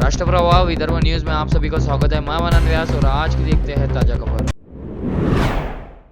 राष्ट्रप्रवाह Vidarbha news में आप सभी का स्वागत है। मैं मनन व्यास और आज की देखते हैं ताजा खबर।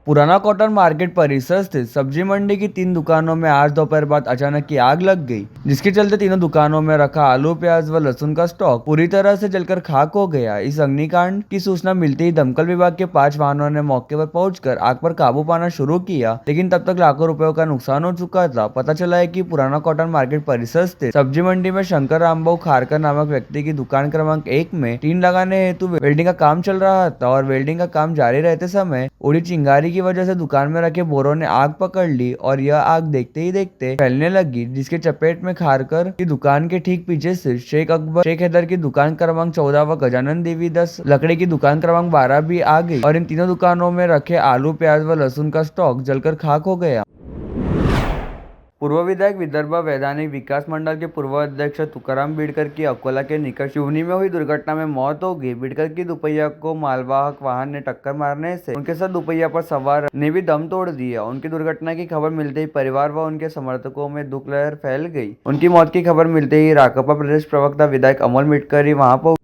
पुराना कॉटन मार्केट परिसर स्थित सब्जी मंडी की 3 दुकानों में आज दोपहर बाद अचानक की आग लग गई, जिसके चलते तीनों दुकानों में रखा आलू, प्याज व लहसुन का स्टॉक पूरी तरह से जलकर खाक हो गया। इस अग्निकांड की सूचना मिलते ही दमकल विभाग के 5 वाहनों ने मौके पर पहुंचकर आग पर काबू पाना शुरू किया, लेकिन तब तक लाखों रुपयों का नुकसान हो चुका था। पता चला है कि पुराना कॉटन मार्केट परिसर स्थित सब्जी मंडी में शंकर रामबाबू खारकर नामक व्यक्ति की दुकान क्रमांक 1 में टीन लगाने हेतु वेल्डिंग का काम चल रहा था और वेल्डिंग का काम जारी रहते समय उड़ी चिंगारी की वजह से दुकान में रखे बोरों ने आग पकड़ ली और यह आग देखते ही देखते फैलने लगी, जिसके चपेट में खारकर की दुकान के ठीक पीछे से शेख अकबर शेख हैदर की दुकान क्रमांक 14 व गजानन देवी 10 लकड़ी की दुकान क्रमांक 12 भी आ गई और इन तीनों दुकानों में रखे आलू, प्याज व लहसुन का स्टॉक जलकर खाक हो गया। पूर्व विधायक विदर्भ वैधानिक विकास मंडल के पूर्व अध्यक्ष तुकाराम बिडकर की अकोला के निकट शिवनी में हुई दुर्घटना में मौत हो गई। बिडकर की दुपहिया को मालवाहक वाहन ने टक्कर मारने से उनके साथ दुपहिया पर सवार ने भी दम तोड़ दिया। उनकी दुर्घटना की खबर मिलते ही परिवार व उनके समर्थकों में दुख लहर फैल गई। उनकी मौत की खबर मिलते ही राकपा प्रदेश प्रवक्ता विधायक अमोल मिटकरी वहां पहुंचे।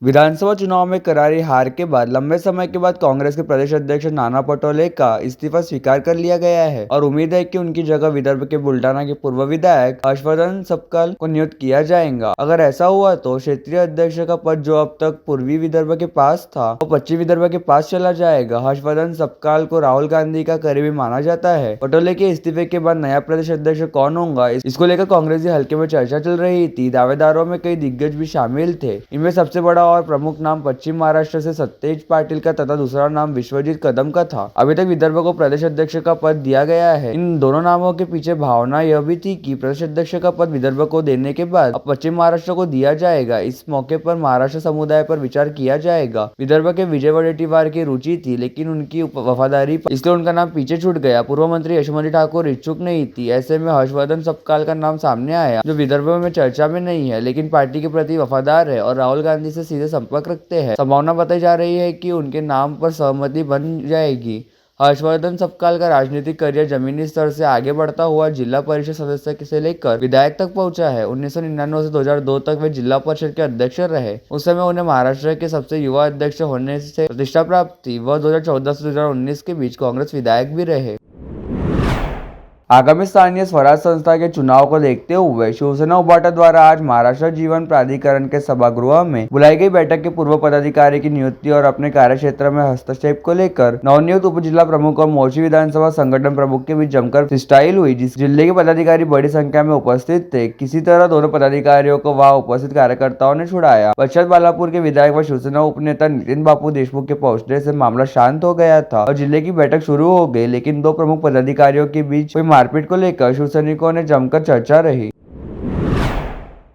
विधानसभा चुनाव में करारी हार के बाद लंबे समय के बाद कांग्रेस के प्रदेश अध्यक्ष नाना पटोले का इस्तीफा स्वीकार कर लिया गया है और उम्मीद है कि उनकी जगह विदर्भ के बुल्डाना के पूर्व विधायक हर्षवर्धन सपकाल को नियुक्त किया जाएगा। अगर ऐसा हुआ तो क्षेत्रीय अध्यक्ष का पद जो अब तक पूर्वी विदर्भ के पास था वो पश्चिमी विदर्भ के पास चला जाएगा। हर्षवर्धन सपकाल को राहुल गांधी का करीबी माना जाता है। पटोले के इस्तीफे के बाद नया प्रदेश अध्यक्ष कौन होगा, इसको लेकर कांग्रेस के हल्के में चर्चा चल रही थी। दावेदारों में कई दिग्गज भी शामिल थे। इनमें सबसे बड़ा और प्रमुख नाम पश्चिम महाराष्ट्र से सतेज पाटिल का तथा दूसरा नाम विश्वजीत कदम का था। अभी तक विदर्भ को प्रदेश अध्यक्ष का पद दिया गया है। इन दोनों नामों के पीछे भावना यह भी थी कि प्रदेश अध्यक्ष का पद विदर्भ को देने के बाद अब पश्चिम महाराष्ट्र को दिया जाएगा। इस मौके पर महाराष्ट्र समुदाय पर विचार किया जाएगा। विदर्भ के विजय वडेट्टीवार की रुचि थी, लेकिन उनकी वफादारी इसलिए उनका नाम पीछे छूट गया। पूर्व मंत्री यशोमती ठाकुर इच्छुक नहीं थी। ऐसे में हर्षवर्धन सपकाल का नाम सामने आया, जो विदर्भ में चर्चा में नहीं है, लेकिन पार्टी के प्रति वफादार है और राहुल गांधी से सीधे संपर्क रखते हैं। संभावना बताई जा रही है कि उनके नाम पर सहमति बन जाएगी। हर्षवर्धन सपकाल का राजनीतिक करियर जमीनी स्तर से आगे बढ़ता हुआ जिला परिषद सदस्य से लेकर विधायक तक पहुंचा है। 1999 से 2002 तक वे जिला परिषद के अध्यक्ष रहे। उस समय उन्हें महाराष्ट्र के सबसे युवा अध्यक्ष होने से प्रतिष्ठा प्राप्त थी। वह 2014 से 2019 के बीच कांग्रेस विधायक भी रहे। आगामी स्थानीय स्वराज संस्था के चुनाव को देखते हुए शिवसेना उबाटा द्वारा आज महाराष्ट्र जीवन प्राधिकरण के सभागृह में बुलाई गई बैठक के पूर्व पदाधिकारी की नियुक्ति और अपने कार्यक्षेत्र में हस्तक्षेप को लेकर नवनियुक्त उप जिला प्रमुख और मोर्ची विधानसभा संगठन प्रमुख के बीच जमकर फ्रीस्टाइल हुई, जिस जिले के पदाधिकारी बड़ी संख्या में उपस्थित थे। किसी तरह दोनों पदाधिकारियों को वहां उपस्थित कार्यकर्ताओं ने छुड़ाया। पश्चात बालापुर के विधायक व शिवसेना उपनेता नितिन बापू देशमुख के पहुंचने से मामला शांत हो गया था और जिले की बैठक शुरू हो गई, लेकिन दो प्रमुख पदाधिकारियों के बीच मारपीट को लेकर शिवसैनिकों ने जमकर चर्चा रही।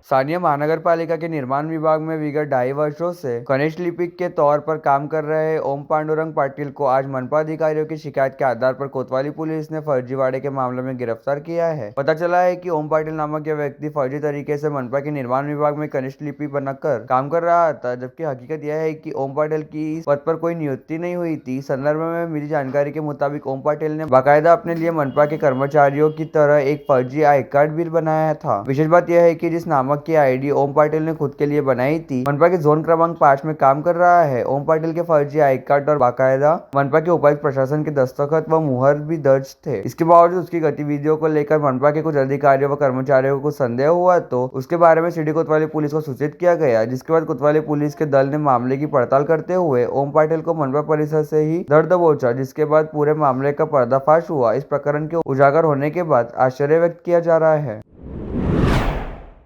स्थानीय महानगर पालिका के निर्माण विभाग में विगत 2.5 वर्षों से कनिष्ठ लिपिक के तौर पर काम कर रहे ओम पांडुरंग पाटिल को आज मनपा अधिकारियों की शिकायत के आधार पर कोतवाली पुलिस ने फर्जीवाड़े के मामले में गिरफ्तार किया है। पता चला है कि ओम पाटिल नामक यह व्यक्ति फर्जी तरीके से मनपा के निर्माण विभाग में कनिष्ठ लिपिक बनकर काम कर रहा था, जबकि हकीकत यह है कि ओम पाटिल की इस पद पर कोई नियुक्ति नहीं हुई थी। संदर्भ में मिली जानकारी के मुताबिक ओम पाटिल ने बाकायदा अपने लिए मनपा के कर्मचारियों की तरह एक फर्जी आई कार्ड भी बनाया था। विशेष बात यह है कि जिस नामक की आईडी ओम पाटिल ने खुद के लिए बनाई थी, मनपा के जोन क्रमांक 5 में काम कर रहा है। ओम पाटिल के फर्जी आई कार्ड और बाकायदा मनपा के उपायुक्त प्रशासन के दस्तखत व मुहर भी दर्ज थे। इसके बावजूद उसकी गतिविधियों को लेकर मनपा के कुछ अधिकारियों व कर्मचारियों को संदेह हुआ तो उसके बारे में सिटी कोतवाली पुलिस को सूचित किया गया, जिसके बाद कोतवाली पुलिस के दल ने मामले की पड़ताल करते हुए ओम पाटिल को मनपा परिसर से ही धर दबोचा, जिसके बाद पूरे मामले का पर्दाफाश हुआ। इस प्रकरण के उजागर होने के बाद आश्चर्य व्यक्त किया जा रहा है।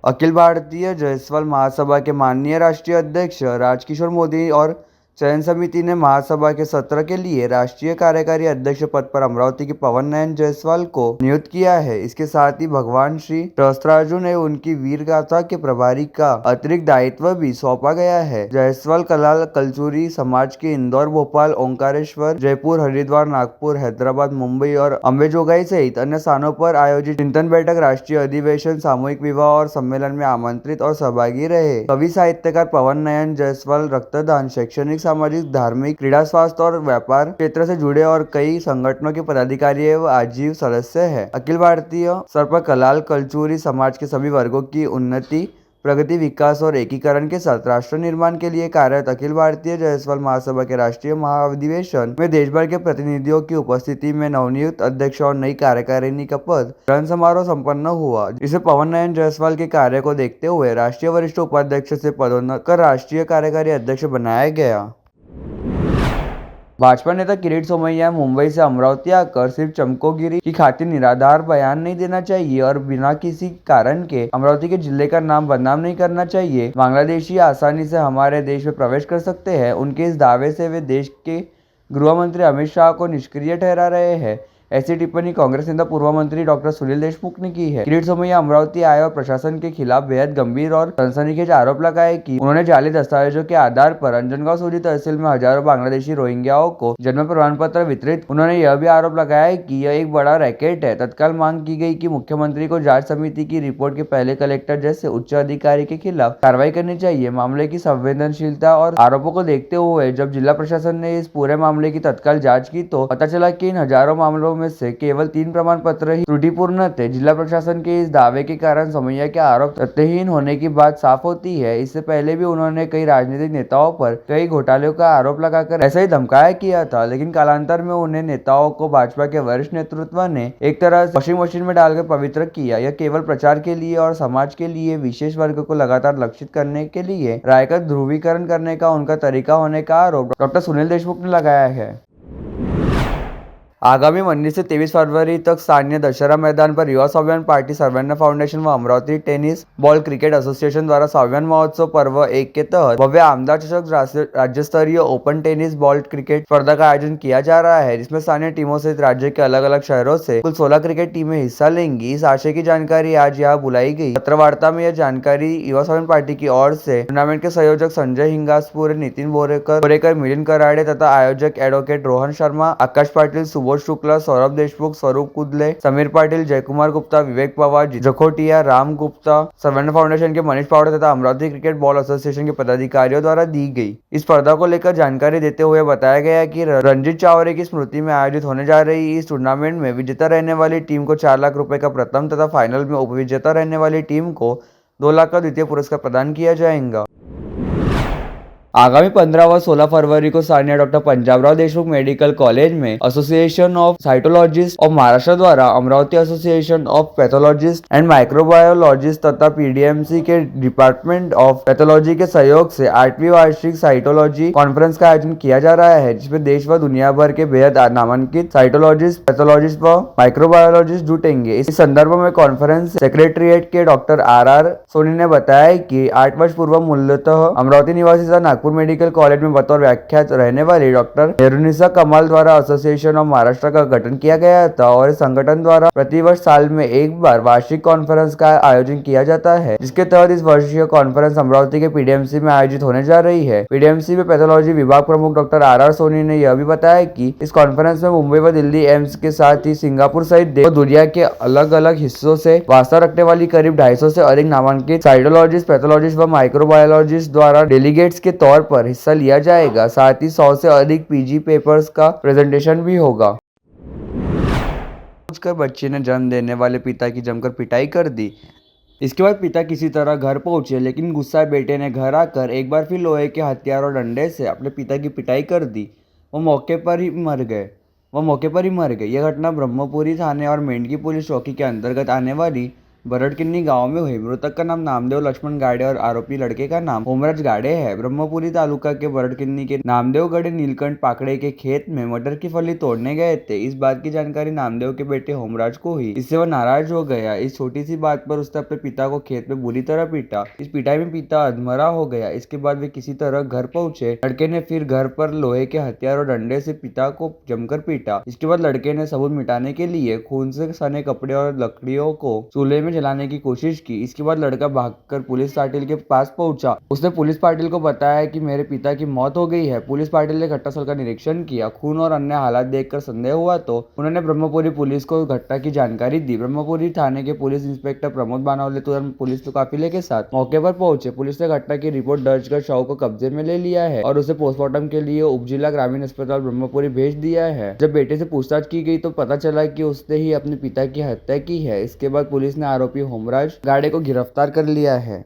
अखिल भारतीय जायसवाल महासभा के माननीय राष्ट्रीय अध्यक्ष राजकिशोर मोदी और चयन समिति ने महासभा के सत्र के लिए राष्ट्रीय कार्यकारी अध्यक्ष पद पर अमरावती के पवन नयन जायसवाल को नियुक्त किया है। इसके साथ ही भगवान श्री सहस्त्रार्जुन ने उनकी वीर गाथा के प्रभारी का अतिरिक्त दायित्व भी सौंपा गया है। जायसवाल कलाल कलचुरी समाज के इंदौर, भोपाल, ओंकारेश्वर, जयपुर, हरिद्वार, नागपुर, हैदराबाद, मुंबई और अम्बेजोगाई सहित अन्य स्थानों पर आयोजित चिंतन बैठक, राष्ट्रीय अधिवेशन, सामूहिक विवाह और सम्मेलन में आमंत्रित और सहभागी रहे। कवि साहित्यकार पवन नयन जायसवाल रक्तदान, शैक्षणिक, सामाजिक, धार्मिक, क्रीड़ा, स्वास्थ्य और व्यापार क्षेत्र से जुड़े और कई संगठनों के पदाधिकारी एवं आजीव सदस्य है। अखिल भारतीय स्तर पर कलाल कलचुरी समाज के सभी वर्गों की उन्नति, प्रगति, विकास और एकीकरण के साथ राष्ट्र निर्माण के लिए कार्यरत अखिल भारतीय जायसवाल महासभा के राष्ट्रीय महाअधिवेशन में देश भर के प्रतिनिधियों की उपस्थिति में नवनियुक्त अध्यक्ष और नई कार्यकारिणी का पद ग्रहण समारोह संपन्न हुआ, जिसे पवन नयन जायसवाल के कार्य को देखते हुए राष्ट्रीय वरिष्ठ उपाध्यक्ष से पदोन्नत कर राष्ट्रीय कार्यकारी अध्यक्ष बनाया गया। भाजपा नेता किरीट सोमैया मुंबई से अमरावती आकर सिर्फ चमकोगिरी की खातिर निराधार बयान नहीं देना चाहिए और बिना किसी कारण के अमरावती के जिले का नाम बदनाम नहीं करना चाहिए। बांग्लादेशी आसानी से हमारे देश में प्रवेश कर सकते हैं। उनके इस दावे से वे देश के गृह मंत्री अमित शाह को निष्क्रिय ठहरा रहे हैं। ऐसी टिप्पणी कांग्रेस नेता पूर्व मंत्री डॉक्टर सुनील देशमुख ने की है। किरीट सोमैया अमरावती आए और प्रशासन के खिलाफ बेहद गंभीर और सनसनीखेज आरोप लगाए कि उन्होंने जाली दस्तावेजों के आधार पर अंजनगांव सूरी तहसील में हजारों बांग्लादेशी रोहिंग्याओं को जन्म प्रमाण पत्र वितरित। उन्होंने यह भी आरोप लगाया कि यह एक बड़ा रैकेट है। तत्काल मांग की गई कि मुख्यमंत्री को जांच समिति की रिपोर्ट के पहले कलेक्टर जैसे उच्च अधिकारी के खिलाफ कार्रवाई करनी चाहिए। मामले की संवेदनशीलता और आरोपों को देखते हुए जब जिला प्रशासन ने इस पूरे मामले की तत्काल जाँच की तो पता चला कि इन हजारों मामलों में से केवल 3 प्रमाण पत्र ही त्रुटिपूर्ण थे। जिला प्रशासन के इस दावे के कारण सोमैया के आरोप तथ्यहीन होने की बात साफ होती है। इससे पहले भी उन्होंने कई राजनीतिक नेताओं पर कई घोटालों का आरोप लगाकर ऐसा ही धमकाया किया था, लेकिन कालांतर में उन्हें नेताओं को भाजपा के वरिष्ठ नेतृत्व ने एक तरह से वॉशिंग मशीन में डालकर पवित्र किया। यह केवल प्रचार के लिए और समाज के लिए विशेष वर्ग को लगातार लक्षित करने के लिए राय का ध्रुवीकरण करने का उनका तरीका होने का आरोप डॉक्टर सुनील देशमुख ने लगाया है। आगामी 19 से 23 फरवरी तक स्थानीय दशहरा मैदान पर युवा स्वाभिमान पार्टी सर्वांना फाउंडेशन व Amravati tennis ball cricket association द्वारा स्वाभिमान महोत्सव पर्व 1 के तहत भव्य आमदार चषक राज्य स्तरीय ओपन टेनिस बॉल क्रिकेट स्पर्धा का आयोजन किया जा रहा है, जिसमें स्थानीय टीमों सहित राज्य के अलग अलग शहरों से कुल 16 क्रिकेट टीमें हिस्सा लेंगी। इस आशय की जानकारी आज यहाँ बुलाई गई। पत्रवार्ता में यह जानकारी युवा स्वाभिमान पार्टी की ओर से टूर्नामेंट के संयोजक संजय हिंगासपुरे, नितिन बोरेकर, मिलिंद कराड़े तथा आयोजक एडवोकेट रोहन शर्मा, आकाश पाटिल, सुबोध शुक्ला, सौरभ देशमुख, स्वरूप कुदले, समीर पाटिल, जयकुमार गुप्ता, विवेक पवार, जखोटिया, राम गुप्ता, सर्वांना फाउंडेशन के मनीष पावड़े तथा अमरावती क्रिकेट बॉल एसोसिएशन के पदाधिकारियों द्वारा दी गई। इस स्पर्धा को लेकर जानकारी देते हुए बताया गया कि रंजीत चावरे की स्मृति में आयोजित होने जा रही इस टूर्नामेंट में विजेता रहने वाली टीम को 4 लाख रुपए का प्रथम तथा फाइनल में उपविजेता रहने वाली टीम को 2 लाख का द्वितीय पुरस्कार प्रदान किया जाएगा। आगामी 15 व 16 फरवरी को स्थानीय doctor Panjabrao Deshmukh medical college में एसोसिएशन ऑफ साइटोलॉजिस्ट ऑफ महाराष्ट्र द्वारा Amravati association of pathologist and microbiologist तथा पीडीएमसी के डिपार्टमेंट ऑफ पैथोलॉजी के सहयोग से 8वीं वार्षिक साइटोलॉजी कॉन्फ्रेंस का आयोजन किया जा रहा है, जिसमें देश व दुनिया भर के बेहद नामांकित साइटोलॉजिस्ट, पैथोलॉजिस्ट व माइक्रोबायोलॉजिस्ट जुटेंगे। इस संदर्भ में कॉन्फ्रेंस सेक्रेटरीट के डॉक्टर आर सोनी ने बताया कि 8 वर्ष पूर्व मूलतः अमरावती निवासी नागपुर मेडिकल कॉलेज में बतौर व्याख्यात रहने वाली डॉक्टर मेहरुनिसा कमाल द्वारा एसोसिएशन ऑफ महाराष्ट्र का गठन किया गया था और इस संगठन द्वारा प्रतिवर्ष साल में एक बार वार्षिक कॉन्फ्रेंस का आयोजन किया जाता है, जिसके तहत इस वर्षीय कॉन्फ्रेंस अमरावती के पीडीएमसी में आयोजित होने जा रही है। पीडीएमसी में पैथोलॉजी विभाग प्रमुख डॉक्टर आर सोनी ने यह भी बताया कि इस कॉन्फ्रेंस में मुंबई व दिल्ली एम्स के साथ ही सिंगापुर सहित देश व दुनिया के अलग अलग हिस्सों से वास्ता रखने वाली करीब 250 से अधिक नामांकित साइटोलॉजिस्ट, पैथोलॉजिस्ट व माइक्रोबायोलॉजिस्ट द्वारा डेलीगेट्स के तौर पर हिस्सा लिया जाएगा। साथ ही 100 से अधिक पीजी पेपर्स का प्रेजेंटेशन भी होगा। पूछकर बच्चे ने जन्म देने वाले पिता की जमकर पिटाई कर दी। इसके बाद पिता किसी तरह घर पहुंचे, लेकिन गुस्साए बेटे ने घर आकर एक बार फिर लोहे के हथियार और डंडे से अपने पिता की पिटाई कर दी। वो मौके पर ही मर गए। यह घटना ब्रह्मपुरी थाने और मेंढकी पुलिस चौकी के अंतर्गत आने वाली बरड़किन्नी गांव में हुई। मृतक का नाम नामदेव लक्ष्मण गाड़े और आरोपी लड़के का नाम होमराज गाड़े है। ब्रह्मपुरी तालुका के बरड़किन्नी के नामदेव गढ़े नीलकंठ पाकड़े के खेत में मटर की फली तोड़ने गए थे। इस बात की जानकारी नामदेव के बेटे होमराज को हुई। इससे वह नाराज हो गया। इस छोटी सी बात पर उसने अपने पिता को खेत में बुरी तरह पीटा। इस पिटाई में पिता अधमरा हो गया। इसके बाद वे किसी तरह घर पहुंचे। लड़के ने फिर घर पर लोहे के हथियार और डंडे से पिता को जमकर पीटा। इसके बाद लड़के ने सबूत मिटाने के लिए खून से सने कपड़े और लकड़ियों को चूल्हे में जलाने की कोशिश की। इसके बाद लड़का भागकर पुलिस पाटिल के पास पहुंचा। उसने पुलिस पाटिल को बताया कि मेरे पिता की मौत हो गई है। पुलिस पाटिल ने घटनास्थल का निरीक्षण किया। खून और अन्य हालात देखकर संदेह हुआ तो उन्होंने ब्रह्मपुरी पुलिस को घटना की जानकारी दी। ब्रह्मपुरी थाने के पुलिस इंस्पेक्टर प्रमोद बानावले तुरंत पुलिस काफिले के साथ मौके पर पहुंचे। पुलिस ने घटना की रिपोर्ट दर्ज कर शव को कब्जे में ले लिया है और उसे पोस्टमार्टम के लिए उपजिला ग्रामीण अस्पताल ब्रह्मपुरी भेज दिया है। जब बेटे से पूछताछ की गई तो पता चला कि उसने ही अपने पिता की हत्या की है। इसके बाद पुलिस ने आरोपी होमराज गाड़े को गिरफ्तार कर लिया है।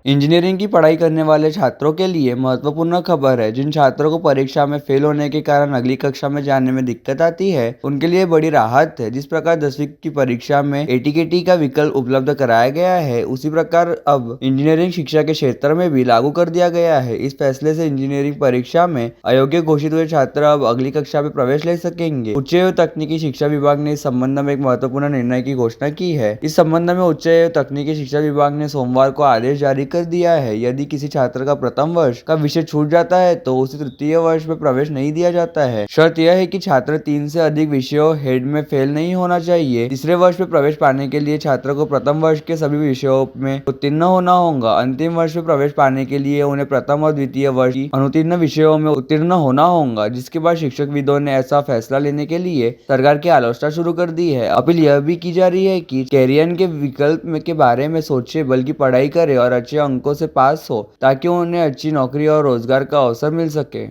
इंजीनियरिंग की पढ़ाई करने वाले छात्रों के लिए महत्वपूर्ण खबर है। जिन छात्रों को परीक्षा में फेल होने के कारण अगली कक्षा में जाने में दिक्कत आती है, उनके लिए बड़ी राहत है। जिस प्रकार 10वीं की परीक्षा में एटीकेटी का विकल्प उपलब्ध कराया गया है, उसी प्रकार अब इंजीनियरिंग शिक्षा के क्षेत्र में भी लागू कर दिया गया है। इस फैसले से इंजीनियरिंग परीक्षा में अयोग्य घोषित हुए छात्र अब अगली कक्षा में प्रवेश ले सकेंगे। उच्च एवं तकनीकी शिक्षा विभाग ने इस संबंध में एक महत्वपूर्ण निर्णय की घोषणा की है। इस संबंध में उच्च एवं तकनीकी शिक्षा विभाग ने सोमवार को आदेश जारी कर दिया है। यदि किसी छात्र का प्रथम वर्ष का विषय छूट जाता है तो उसे तृतीय वर्ष में प्रवेश नहीं दिया जाता है। शर्त यह है कि छात्र 3 से अधिक विषयों हेड में फेल नहीं होना चाहिए। तीसरे वर्ष में प्रवेश पाने के लिए छात्र को प्रथम वर्ष के सभी विषयों में उत्तीर्ण होना होगा। अंतिम वर्ष में प्रवेश पाने के लिए उन्हें प्रथम और द्वितीय वर्ष की अनुत्तीर्ण विषयों में उत्तीर्ण होना होगा। जिसके बाद शिक्षकविदों ने ऐसा फैसला लेने के लिए सरकार की आलोचना शुरू कर दी है। अपील यह भी की जा रही है कि कैरियर के विकल्प के बारे में सोचे, बल्कि पढ़ाई करे और अच्छे अंकों से पास हो, ताकि उन्हें अच्छी नौकरी और रोजगार का अवसर मिल सके।